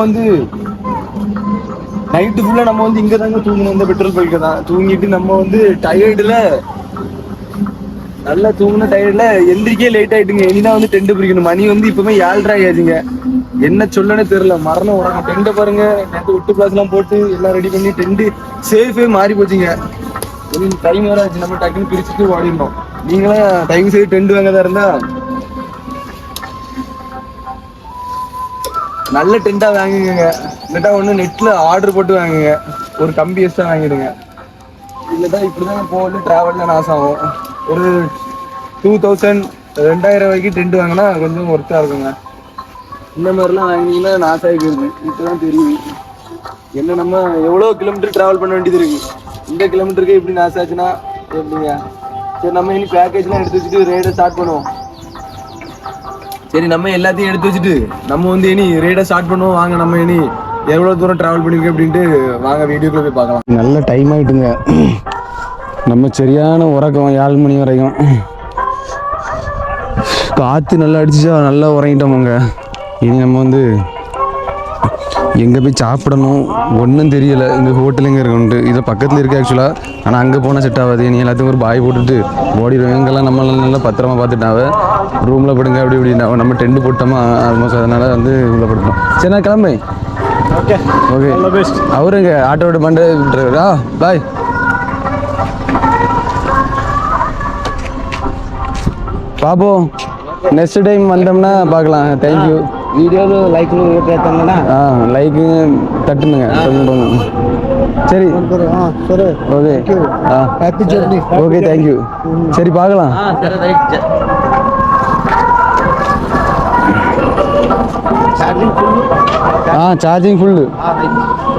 வந்து நைட்டு ஃபுல்லா நம்ம வந்து இங்க தாங்க தூங்கணும், இந்த பெட்ரோல் பங்க் தான் தூங்கிட்டு நம்ம வந்து டயர்டுல நல்லா தூங்கின டயர்டுல எந்திரிக்கே லேட் ஆயிட்டுங்க. இனிதான் வந்து டென்ட் பிடிக்கணும். மணி வந்து இப்பவுமே 7:30 ஆயாச்சுங்க. என்ன சொல்லனே தெரியல. மரணம் உடனே டென்ட்டை பாருங்க. நேற்று விட்டு கிளாஸ் எல்லாம் போட்டு எல்லாம் ரெடி பண்ணி டென்ட் சேஃபே மாறி போச்சுங்க. டைம் வேற ஆச்சு. நம்ம டக்குன்னு பிரிச்சுட்டு ஓடிடணும். நீங்களும் டைம் செய்து டென்ட் வாங்கதா இருந்தா நல்ல டென்ட்டா வாங்குங்க. இல்லட்டா ஒண்ணு நெட்ல ஆர்டர் போட்டு வாங்குங்க. ஒரு கம்பி எக்ஸ்ட்ரா வாங்கிடுங்க. இல்லட்டா இப்படிதான் போகல டிராவல்ல நாசம் ஆகும். ஒரு 2000 வரைக்கும் டென்ட் வாங்கினா கொஞ்சம் ஒர்த்தா இருக்குங்க. இந்த மாதிரிலாம் வாங்கினீங்கன்னா நாசாகி போயிருக்கு. இப்பதான் தெரியுது என்ன நம்ம எவ்வளோ கிலோமீட்டர் டிராவல் பண்ண வேண்டியது இருக்கு. இந்த கிலோமீட்டருக்கு எப்படி நாசாச்சுன்னா எப்படிங்க? சரி, நம்ம இனி பேக்கேஜ்லாம் எடுத்து வச்சுட்டு ரைடை ஸ்டார்ட் பண்ணுவோம். சரி, நம்ம எல்லாத்தையும் எடுத்து வச்சுட்டு நம்ம வந்து இனி ரைடை ஸ்டார்ட் பண்ணுவோம். வாங்க, நம்ம இனி எவ்வளோ தூரம் ட்ராவல் பண்ணிருக்கோம் அப்படின்ட்டு வாங்க வீடியோக்குள்ள போய் பார்க்கலாம். நல்ல டைம் ஆகிட்டுங்க. நம்ம சரியான உறக்கம் 7 மணி வரைக்கும். காற்று நல்லா அடிச்சுச்சா நல்லா உறங்கிட்டோமுங்க. இனி நம்ம வந்து எங்கே போய் சாப்பிடணும் ஒன்றும் தெரியலை. இங்கே ஹோட்டல் எங்கே இருக்குன்ட்டு இதை பக்கத்தில் இருக்குது ஆக்சுவலாக. ஆனால் அங்கே போனால் செட் ஆகாது. நீ எல்லாத்துக்கும் ஒரு பாய் போட்டுட்டு ஓடிடுவோம். எங்கெல்லாம் நம்ம நல்லா பத்திரமா பார்த்துட்டாவ ரூமில் படுங்க அப்படி இப்படின்னாவ. நம்ம டென்ட் போட்டோமா ஆல்மோஸ்ட், அதனால் வந்து உள்ளே படுத்தோம். சரி, நான் கிளம்பு. Okay okay. அவருங்க ஆட்டோட பண்டு டிரைவரா? பாய். பாப்போம், நெக்ஸ்ட் டைம் வந்தோம்னா பார்க்கலாம். தேங்க்யூ. வீடியோவில் லைக் பேசுங்கன்னா லைக்கு தட்டுனுங்க. சரி சரி okay. Happy journey. Okay, thank you. சரி, பார்க்கலாம். Charging full.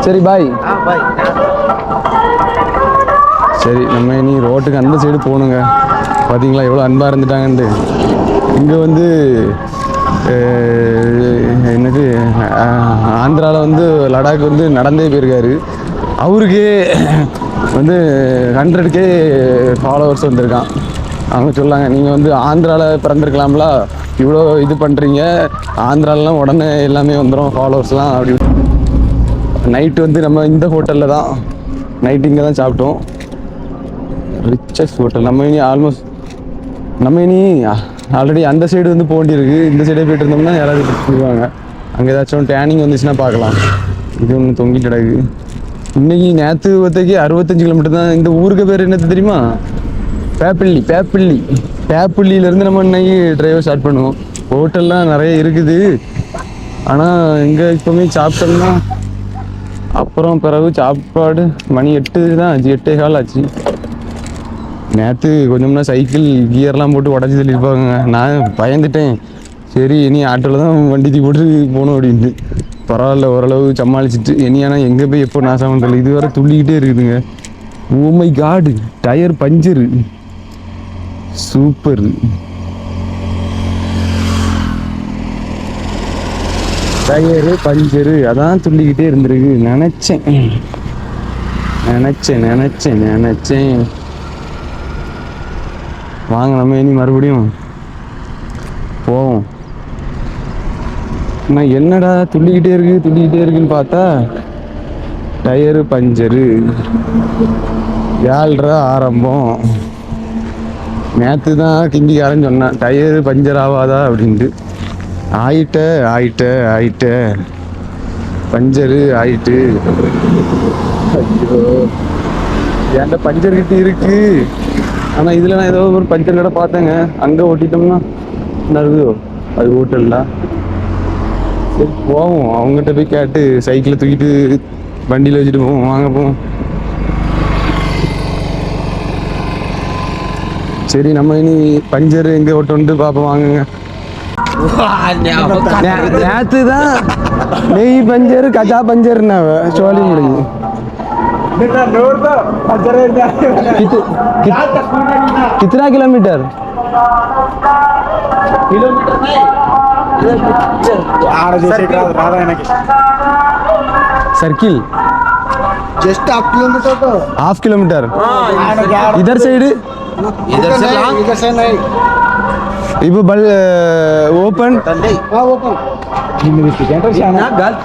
சரி, பாய். சரி, நம்ம இனி ரோட்டுக்கு அந்த சைடு போகணுங்க. பார்த்தீங்களா எவ்வளோ அன்பாக இருந்துட்டாங்கன்ட்டு. இங்கே வந்து எனக்கு ஆந்திராவில் வந்து லடாக் வந்து நடந்தே போயிருக்காரு. அவருக்கு வந்து 100K ஃபாலோவர்ஸ் வந்திருக்கான். அவங்க சொல்லாங்க, நீங்கள் வந்து ஆந்திராவில் பிறந்திருக்கலாம்ல, இவ்வளோ இது பண்ணுறீங்க, ஆந்திராலலாம் உடனே எல்லாமே வந்துடும் ஃபாலோவர்ஸ்லாம் அப்படி. நைட்டு வந்து நம்ம இந்த ஹோட்டலில் தான் நைட்டு இங்கே தான் சாப்பிட்டோம். Richest hotel. நம்ம இனி ஆல்ரெடி அந்த சைடு வந்து போக வேண்டியிருக்கு. இந்த சைடே போய்ட்டு இருந்தோம்னா யாராவது சொல்லுவாங்க. அங்கே ஏதாச்சும் டேனிங் வந்துச்சுன்னா பார்க்கலாம். இது ஒன்று தொங்கிட்டு கிடக்கு. இன்னைக்கு நேற்று ஒருத்தைக்கு 65 கிலோமீட்டர் தான். இந்த ஊருக்கு பேர் என்னது தெரியுமா? பேப்பிள்ளியிலேருந்து நம்ம இன்னைக்கு டிரைவர் ஸ்டார்ட் பண்ணுவோம். ஹோட்டல்லாம் நிறைய இருக்குது. ஆனால் இங்கே இப்போவுமே சாப்பிட்டோம்னா அப்புறம் பிறகு சாப்பாடு மணி 8 தான் ஆச்சு. 8:15 ஆச்சு. நேற்று கொஞ்சம்னா சைக்கிள் கியர்லாம் போட்டு உடச்சி தள்ளியிருப்பாங்க. நான் பயந்துட்டேன். சரி, இனி ஆட்டோவில் தான் வண்டி தூக்கி போட்டு போகணும் அப்படின்ட்டு. பரவாயில்ல, ஓரளவு சமாளிச்சுட்டு. இனி ஆனால் எங்கே போய் எப்போ நாசம் தெரியல. இது வரை துள்ளிக்கிட்டே இருக்குதுங்க. Oh my god, tyre puncture. Super. Tyre puncture, அதான் துள்ளிக்கிட்டே இருந்திருக்கு. நினச்சேன். வாங்க, நம்ம இனி மறுபடியும் போவோம். நான் என்னடா துள்ளிக்கிட்டே இருக்குன்னு பார்த்தா டயரு பஞ்சரு. 7:30 ஆரம்பம். நேற்று தான் கிண்டிக்காரன்னு சொன்னான் டயரு பஞ்சர் ஆகாதா அப்படின்ட்டு. ஆயிட்ட பஞ்சரு ஆயிட்டு. ஐயோ, ஏன்டா பஞ்சர் கிட்ட இருக்கு. ஆனால் இதில் நான் ஏதோ ஒரு பஞ்சர் கடை பார்த்தேங்க. அங்கே ஓட்டிட்டோம்னா நடுதோ அது ஹோட்டல்ல. சரி, போவோம். அவங்ககிட்ட போய் கேட்டு சைக்கிளை தூக்கிட்டு வண்டியில் வச்சுட்டு போவோம். வாங்க போவோம். சரி, நம்ம இனி பஞ்சர் எங்கே ஓட்டோன்ட்டு பார்ப்போம். வாங்குங்க. நேற்று தான் நெய் பஞ்சர் கஜா பஞ்சர்னாவ சோழி முடியும். कितना kilometre circle just half kilometre इधर साइड इधर से नहीं इब बल ओपन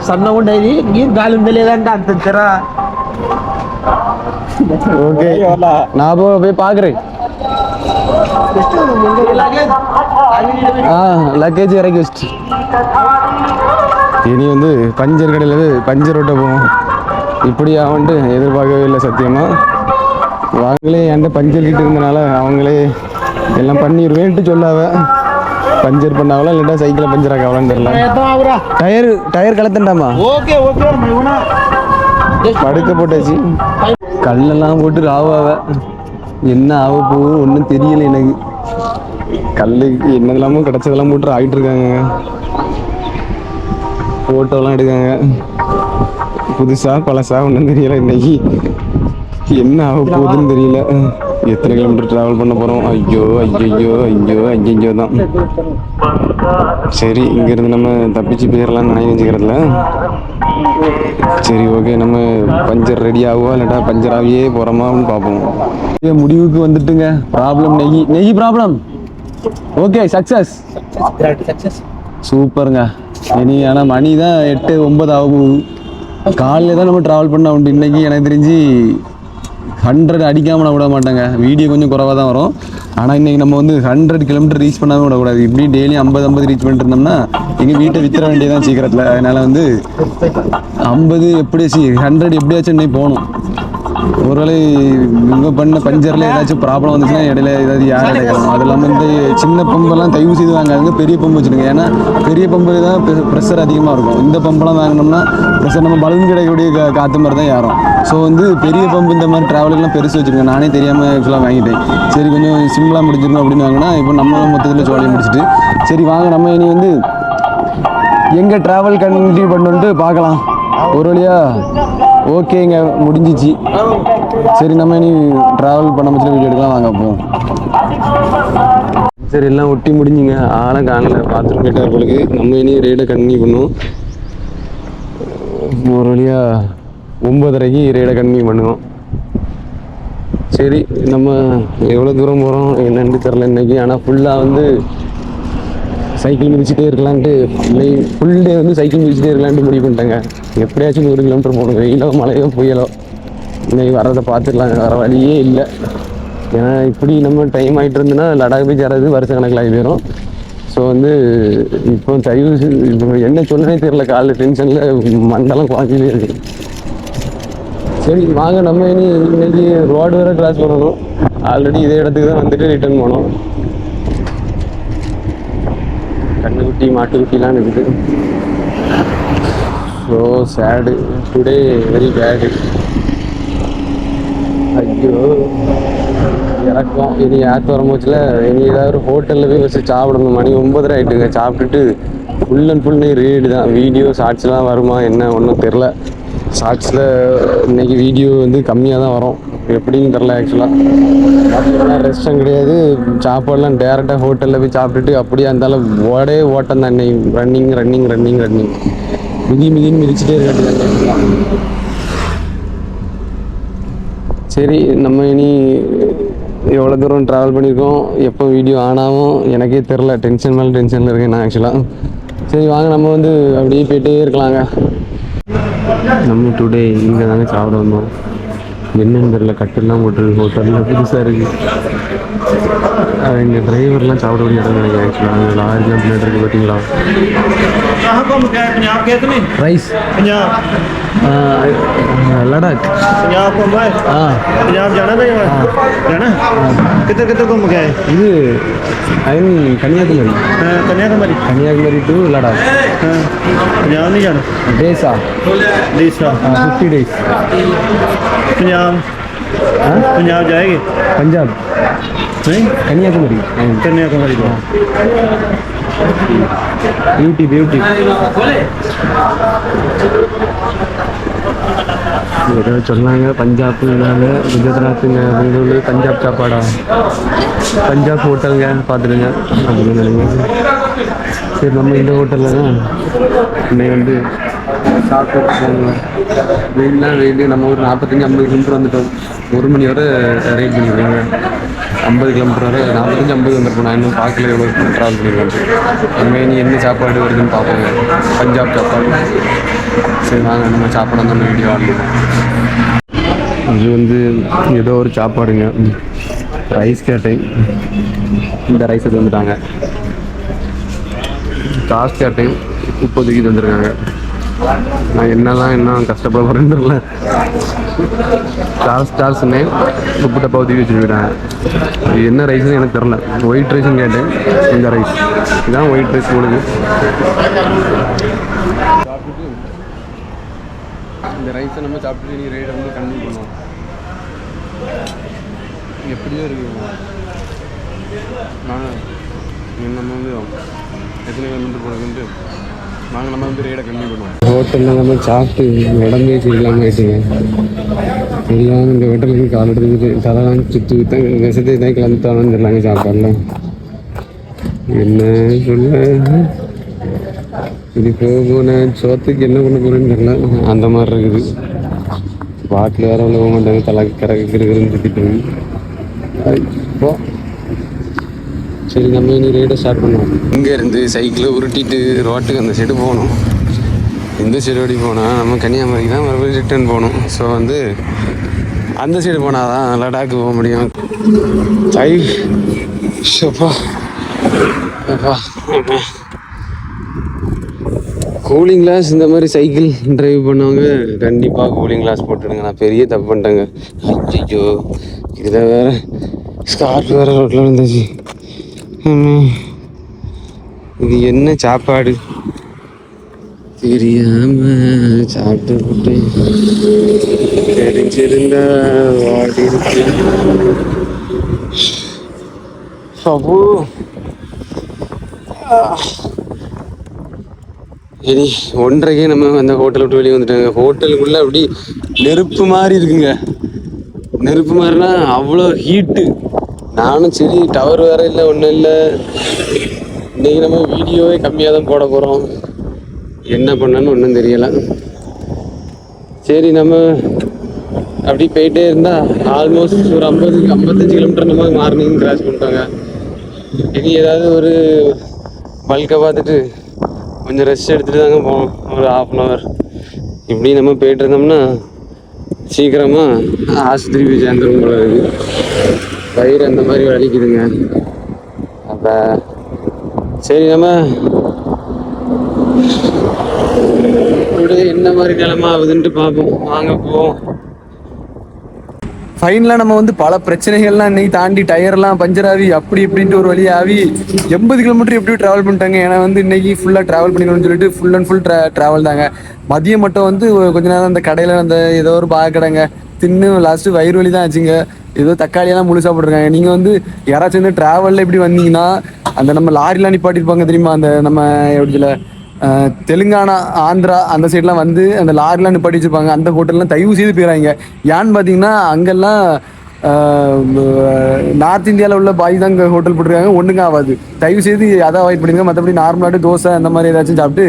సన్న ఉండేది నీరు గాలి ఉందా లేదంటే అంత తెర ஓகே நான் போய் பார்க்குறேன். லக்கேஜ் இறக்கி வச்சுட்டு இனி வந்து பஞ்சர் கடையில் பஞ்சர் ஓட்ட போவோம். இப்படியா வந்துட்டு எதிர்பார்க்கவே இல்லை சத்தியமாக. வாங்களே என்கிட்ட பஞ்சர் கிட்ட இருந்தனால அவங்களே எல்லாம் பண்ணிடுவேன்ட்டு சொல்லாவ. பஞ்சர் பண்ணாவலாம் இல்லைட்டா சைக்கிளை பஞ்சர் ஆக்காவலான்னு தெரியல. டயர் கலத்தண்டாமா படுக்க போட்டாச்சு. கல்லெல்லாம் போட்டு ராவாவ என்ன ஆக போகுது ஒன்றும் தெரியல எனக்கு. கல்லுக்கு என்னதெல்லாமோ கிடச்சதெல்லாம் போட்டு ஆகிட்டு இருக்காங்க. ஃபோட்டோலாம் எடுக்காங்க. புதுசா பழசா ஒன்றும் தெரியல. இன்னைக்கு என்ன ஆக போகுதுன்னு தெரியல. எத்தனை கிலோமீட்டர் ட்ராவல் பண்ண போகிறோம். ஐயோ ஐயோ ஐயோ ஐயோ தான். சரி இங்கேருந்து நம்ம தப்பிச்சு போயிடலாம்னு நினைக்கிறதுல. சரி ஓகே நம்ம பஞ்சர் ரெடி ஆகுவா இல்லாட்டா பஞ்சர் ஆகியே போகிறோமான்னு பார்ப்போம். முடிவுக்கு வந்துட்டுங்க. ப்ராப்ளம் நெகி ப்ராப்ளம். ஓகே சக்ஸஸ் சூப்பருங்க. இனி ஆனால் மணி தான் 8-9 ஆகும். காலையில் தான் நம்ம ட்ராவல் பண்ண உண்டு. இன்றைக்கி எனக்கு தெரிஞ்சு 100 அடிக்காமல் நான் விட மாட்டேங்க. வீடியோ கொஞ்சம் குறவாக தான் வரும். ஆனால் இன்றைக்கி நம்ம வந்து 100 கிலோமீட்டர் ரீச் பண்ணாமல் விடக்கூடாது. இப்படி டெய்லி 50 ரீச் பண்ணிட்டு இருந்தோம்னா எங்கள் வீட்டை வித்துற வேண்டியதான் சீக்கிரத்தில். அதனால் வந்து 50 எப்படியாச்சும் 100 எப்படியாச்சும் இன்னைக்கு போகணும். ஒருவேளை இவங்க பண்ண பஞ்சரில் ஏதாச்சும் ப்ராப்ளம் வந்துச்சுன்னா இடையில ஏதாவது யார் எடுக்கலாம். அது இல்லாமல் இந்த சின்ன பம்பெல்லாம் தயவு செய்து வாங்காதுங்க. பெரிய பம்பு வச்சுருங்க. ஏன்னா பெரிய பம்பு தான் ப்ரெஷர் அதிகமாக இருக்கும். இந்த பம்பெல்லாம் வாங்கினோம்னா ப்ரெஷர் நம்ம பலூன் கிடைக்கக்கூடிய காற்று மாதிரி தான் ஏறும். ஸோ வந்து பெரிய பம்பு இந்த மாதிரி ட்ராவலுக்குலாம் பெருசு வச்சுருங்க. நானே தெரியாமல் ஆக்சுவலாக வாங்கிட்டேன். சரி கொஞ்சம் சிம்பிளாக முடிஞ்சிருக்கும் அப்படின்னு வாங்கினா இப்போ நம்ம மொத்தத்தில் ஜோலியாக முடிச்சுட்டு சரி வாங்க நம்ம இனி வந்து எங்கே ட்ராவல் கண்டினியூ பண்ணுன்ட்டு பார்க்கலாம். ஒரு வழியா ஓகேங்க முடிஞ்சிச்சு. சரி நம்ம இனி ட்ராவல் பண்ண முடிச்சு வீடியோ எடுக்கலாம் வாங்க போவோம். சரி எல்லாம் ஒட்டி முடிஞ்சுங்க. ஆளை காணல பாத்ரூம் கேட்டார் பொழுது. நம்ம இனி ரேடை கண்டினியூ பண்ணுவோம். ஒரு வழியா 9:30க்கு ரேடை கண்டினியூ பண்ணுவோம். சரி நம்ம எவ்வளோ தூரம் போகிறோம் என்னன்னு தெரில இன்னைக்கு. ஆனால் ஃபுல்லாக வந்து சைக்கிள் மிதிச்சுட்டே இருக்கலான்ட்டு ஃபுல் டே வந்து சைக்கிள் மிதிச்சுட்டே இருக்கலான்ட்டு முடிவு பண்ணிட்டேங்க. எப்படியாச்சும் 100 கிலோமீட்டர் போகணும். வெயிலோ மழையோ புயலோ இன்னைக்கு வரதை பார்த்துக்கலாம். வேறு வழியே இல்லை. ஏன்னா இப்படி நம்ம டைம் ஆகிட்டு இருந்ததுன்னா லடாக் போய் சேரது வருஷ கணக்கில் ஆகி போயிடும். ஸோ வந்து இப்போ இப்போ என்ன சொன்னே தெரியல. காலைல டென்ஷனில் மண்டலம் குவாஞ்சிலே இருக்கு. சரி வாங்க நம்ம இன்னைக்கு ரோடு வேறு கிராஸ் பண்ணணும். ஆல்ரெடி இதே இடத்துக்கு தான் வந்துட்டு ரிட்டர்ன் போனோம். கண்ணுக்குட்டி மாட்டுக்குட்டிலாம் இருக்குது. ஸோ சேடு டுடே வெரி பேடு. ஐயோ இறக்கம். இனி யாருக்கு வரும்போச்சில் இனி ஏதாவது ஒரு ஹோட்டலில் போய் வச்சு சாப்பிடணும். மணி 9:30 ஆகிட்டுங்க. சாப்பிட்டுட்டு ஃபுல் அண்ட் ஃபுல் ரீடு தான். வீடியோ ஷார்ட்ஸ்லாம் வருமா என்ன ஒன்றும் தெரில. ஷார்ட்ஸில் இன்னைக்கு வீடியோ வந்து கம்மியாக தான் வரும். எப்படின்னு தெரில. ஆக்சுவலாக ரெஸ்ட்டும் கிடையாது. சாப்பாடுலாம் டேரெக்டாக ஹோட்டலில் போய் சாப்பிட்டுட்டு அப்படியே இருந்தாலும் ஓட்டம் தான். இன்னைக்கு ரன்னிங் மிதின்னு மிதிச்சுட்டே இருக்காங்க. சரி நம்ம இனி எவ்வளோ தூரம் ட்ராவல் பண்ணியிருக்கோம் எப்போ வீடியோ ஆனாவும் எனக்கே தெரில. டென்ஷன் மேலே டென்ஷனில் இருக்கேன் நான் ஆக்சுவலாக. சரி வாங்க நம்ம வந்து அப்படியே போயிட்டே இருக்கலாங்க. நம்ம டுடே இங்கே தாங்க சாப்பிட வந்தோம். என்னன்னு தெரியல. கட்டெல்லாம் போட்டுருக்கு. ஹோட்டலில் புதுசாக இருக்குது. எங்கள் டிரைவர்லாம் சாப்பிட வேண்டிய இடம் நினைக்கிறேன். ஆக்சுவலாக லாரிலாம் பின்னாடி இருக்குது பார்த்தீங்களா. ரைஸ் लद्दाख पंजाब को भाई हाँ पंजाब जाना था जाना किधर घूम के आए இது ஐ மீன் கன்னியாகுமரி கன்னியாகுமரி டு லடாக் पंजाब नहीं जाना डेसा 50 days पंजाब जाएगी पंजाब नहीं कन्याकुमारी ब्यूटी ஏதோ சொன்னாங்க. பஞ்சாப்னாங்க, குஜராத்துங்க பெங்களூரு. பஞ்சாப் சாப்பாடா? பஞ்சாப் ஹோட்டலுங்க பார்த்துடுங்க அப்படின்னு நினைங்க. சரி நம்ம இந்த ஹோட்டலில் தான் இன்னைக்கு வந்து சாப்பிட்டு போங்க. வெயில்லாம் வெயில். நம்ம ஒரு 45-50 கிலோமீட்டர் வந்துட்டோம். 1 மணி வரை ரைட் பண்ணிடுவாங்க. 50 கிலோமீட்டர் வரை 45-50 வந்துருப்போம். நான் இன்னும் பார்க்கல எவ்வளோ ட்ராவல் பண்ணியிருக்கேன். அங்கே இனி என்ன சாப்பாடு வருதுன்னு பார்ப்போங்க. பஞ்சாப் சாப்பாடு. சரி வாங்க நம்ம சாப்பாடு வந்து நம்ம வீடியோ ஆடலாம். இது வந்து ஏதோ ஒரு சாப்பாடுங்க. ரைஸ் கேட்டேன், இந்த ரைஸ் எடுத்து வந்துட்டாங்க. காசு கேட்டேன், இப்போதைக்கு இது வந்துருக்காங்க. நான் என்ன கஷ்டப்பட போகிறேன்னு தெரியல. ஸ்டார்ஸ்னே உப்பு டப்பா ஊற்றி வச்சுருக்காங்க. இது என்ன ரைஸ்ன்னு எனக்கு தெரில. ஒயிட் ரைஸ்ன்னு கேட்டேன், இந்த ரைஸ் இதுதான் ஒயிட் ரைஸ் போடுது. இந்த ரைஸை நம்ம சாப்பிட்டு நீ ரேட்டை வந்து கம்மி பண்ணுவோம். எப்படியோ இருக்கு. நம்ம வந்து எத்தனை கிலோமீட்டர் போடுறதுன்ட்டு நம்ம வந்து ரேட்டை கம்மி பண்ணுவோம். ஹோட்டலில் நம்ம சாப்பிட்டு உடம்பே சரியில்லாமல் ஆயிட்டுங்க. தெரியாமல் இந்த ஹோட்டலுக்கு கால் எடுத்துக்கிட்டு தலைலாம் சுற்றி விஷத்தை தான் கிளம்பித்தாலும் தெரியலாங்க. சாப்பாடுலாம் என்ன சொல்ல, இது போன சோத்துக்கு என்ன பண்ண போகிறேன்னு தெரியல. அந்த மாதிரி இருக்குது. பாட்டில் வேற உள்ள போக மாட்டாங்க. தலை கறக்குன்னு சுற்றிட்டு இப்போ சரி நம்ம இனி ரைடை ஸ்டார்ட் பண்ணுவோம். இங்கேருந்து சைக்கிளை உருட்டிட்டு ரோட்டுக்கு அந்த சைடு போகணும். இந்த சைடு ஓடி போனால் நம்ம கன்னியாகுமரிக்கு தான் மறுபடியும் ரிட்டர்ன் போகணும். ஸோ வந்து அந்த சைடு போனால் தான் லடாக்கு போக முடியும். கூலிங் கிளாஸ் இந்த மாதிரி சைக்கிள் டிரைவ் பண்ணவங்க கண்டிப்பாக கூலிங் கிளாஸ் போட்டுடுங்க. நான் பெரிய தப்பு பண்ணிட்டேங்க. ஐயோ இதை வேற ஸ்கார்ப் வேற ரோட்டில் வந்துச்சு. இது என்ன சாப்பாடு தெரியாம சாப்பிட்டு போட்டேன். தெரிஞ்சிருந்தா வாடி இருக்கு. இனி 1:30க்கே நம்ம அந்த ஹோட்டலை விட்டு வெளியே வந்துட்டாங்க. ஹோட்டலுக்குள்ள அப்படி நெருப்பு மாதிரி இருக்குங்க. நெருப்பு மாதிரினா அவ்வளோ ஹீட்டு. நானும் சரி டவர் வேற இல்லை, ஒன்றும் இல்லை. இன்றைக்கி நம்ம வீடியோவே கம்மியாக தான் போட போகிறோம். என்ன பண்ணன்னு ஒன்றும் தெரியலை. சரி நம்ம அப்படி போயிட்டே இருந்தால் ஆல்மோஸ்ட் ஒரு 55 கிலோமீட்டர் நம்ம மார்னிங் கிராஸ் பண்ணிட்டோங்க. இனி ஏதாவது ஒரு பல்கை பார்த்துட்டு கொஞ்சம் ரெஸ்ட் எடுத்துகிட்டு தாங்க போகணும். ஒரு 1/2 hour இப்படி நம்ம போயிட்டு இருந்தோம்னா சீக்கிரமாக ஆஸ்பத்திரி போய் சேர்ந்துடும் போல இருக்குது. வயிறு அந்த மாதிரி வலிக்குதுங்க. அப்போ சரி நம்ம என்ன மாதிரி நிலைமை ஆகுதுன்ட்டு பார்ப்போம். வாங்க போவோம். ஃபைனலாக நம்ம வந்து பல பிரச்சனைகள்லாம் இன்னைக்கு தாண்டி டயர்லாம் பஞ்சர் ஆகி அப்படி இப்படின்ட்டு ஒரு வழி ஆகி 80 கிலோமீட்டர் எப்படியும் ட்ராவல் பண்ணிட்டாங்க. ஏன்னா வந்து இன்னைக்கு ஃபுல்லாக ட்ராவல் பண்ணிக்கணும்னு சொல்லிட்டு ஃபுல் அண்ட் ஃபுல் ட்ராவல் தாங்க. மதியம் மட்டும் வந்து கொஞ்ச நேரம் அந்த கடையில் அந்த ஏதோ ஒரு கடைங்க தின்னு லாஸ்ட்டு வயிறு வலி தான் ஆச்சுங்க. ஏதோ தக்காளியெல்லாம் முழு சாப்பிட்ருக்காங்க. நீங்கள் வந்து யாராச்சும் வந்து ட்ராவலில் எப்படி வந்தீங்கன்னா அந்த நம்ம லாரிலாம் நிப்பாட்டிருப்பாங்க தெரியுமா, அந்த நம்ம எப்படில தெலுங்கானா ஆந்திரா அந்த சைட்லாம் வந்து அந்த லாரிலாம் நிப்பாட்டி வச்சுருப்பாங்க. அந்த ஹோட்டல்லாம் தயவு செய்து போயிடாங்க. ஏன்னு பார்த்தீங்கன்னா அங்கெல்லாம் நார்த் இந்தியாவில் உள்ள பாய் தான் இங்கே ஹோட்டல் போட்டிருக்காங்க. ஒன்றுங்க ஆகாது. தயவு செய்து அதை அவாய்ட் பண்ணிடுங்க. மற்றபடி நார்மலாட்டு தோசை அந்த மாதிரி ஏதாச்சும் சாப்பிட்டு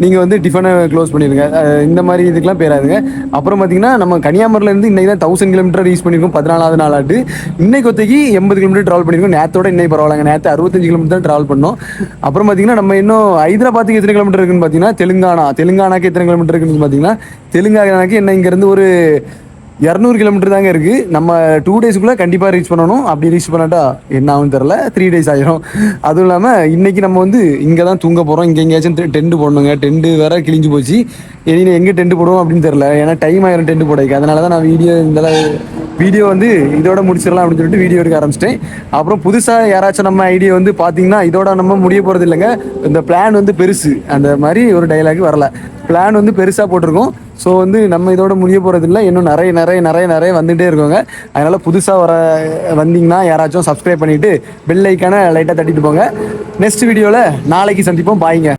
நீங்கள் வந்து டிஃபனை க்ளோஸ் பண்ணிடுங்க. இந்த மாதிரி இதுக்கெலாம் போயிடாதுங்க. அப்புறம் பார்த்தீங்கன்னா நம்ம கன்னியாகுமரியிலேருந்து இன்றைக்கி தான் 1000 கிலோமீட்டர் ரீச் பண்ணியிருக்கோம். 14வது நாளாட்டு. இன்னைக்கு ஒத்தைக்கு 80 கிலோமீட்டர் ட்ராவல் பண்ணியிருக்கோம். நேற்றோட இன்னைக்கு பரவாயில்லைங்க. நேற்று 65 கிலோமீட்டர் தான் ட்ராவல் பண்ணோம். அப்புறம் பார்த்தீங்கன்னா நம்ம இன்னும் ஹைதராபாத்துக்கு எத்தனை கிலோமீட்டர் இருக்குன்னு பார்த்தீங்கன்னா தெலுங்கானாக்கு எத்தனை கிலோமீட்டர் இருக்குன்னு பார்த்தீங்கன்னா தெலுங்கானாக்கு என்ன இங்கேருந்து ஒரு 200 கிலோமீட்டர் தாங்க இருக்குது. நம்ம 2 டேஸ்க்குள்ளே கண்டிப்பாக ரீச் பண்ணணும். அப்படி ரீச் பண்ணாட்டா என்ன ஆகுன்னு தெரில. 3 days ஆகிரும். அதுவும் இல்லாமல் இன்றைக்கி நம்ம வந்து இங்கே தான் தூங்க போகிறோம். இங்கே எங்கேயாச்சும் டென்ட்டு போடணுங்க. டென்ட்டு வேறு கிழிஞ்சு போச்சு. இனி எங்கே டென்ட்டு போடுவோம் அப்படின்னு தெரில. ஏன்னா டைம் ஆயிரும் டென்ட்டு போடைக்கு. அதனால தான் நான் வீடியோ வந்து இதோட முடிச்சிடலாம் அப்படின்னு சொல்லிட்டு வீடியோ எடுக்க ஆரம்பிச்சிட்டேன். அப்புறம் புதுசாக யாராச்சும் நம்ம ஐடியா வந்து பார்த்தீங்கன்னா இதோட நம்ம முடிய போகிறது இல்லைங்க. இந்த பிளான் வந்து பெருசு. அந்த மாதிரி ஒரு டைலாக் வரல. பிளான் வந்து பெருசாக போட்டிருக்கோம். ஸோ வந்து நம்ம இதோட முடிய போகிறது இல்லை. இன்னும் நிறைய வந்துகிட்டே இருக்கோங்க. அதனால் புதுசாக வந்தீங்கன்னா யாராச்சும் சப்ஸ்கிரைப் பண்ணிவிட்டு பெல் ஐக்கானை லைட்டாக தட்டிட்டு போங்க. நெக்ஸ்ட் வீடியோவில் நாளைக்கு சந்திப்போம். பாய்ங்க.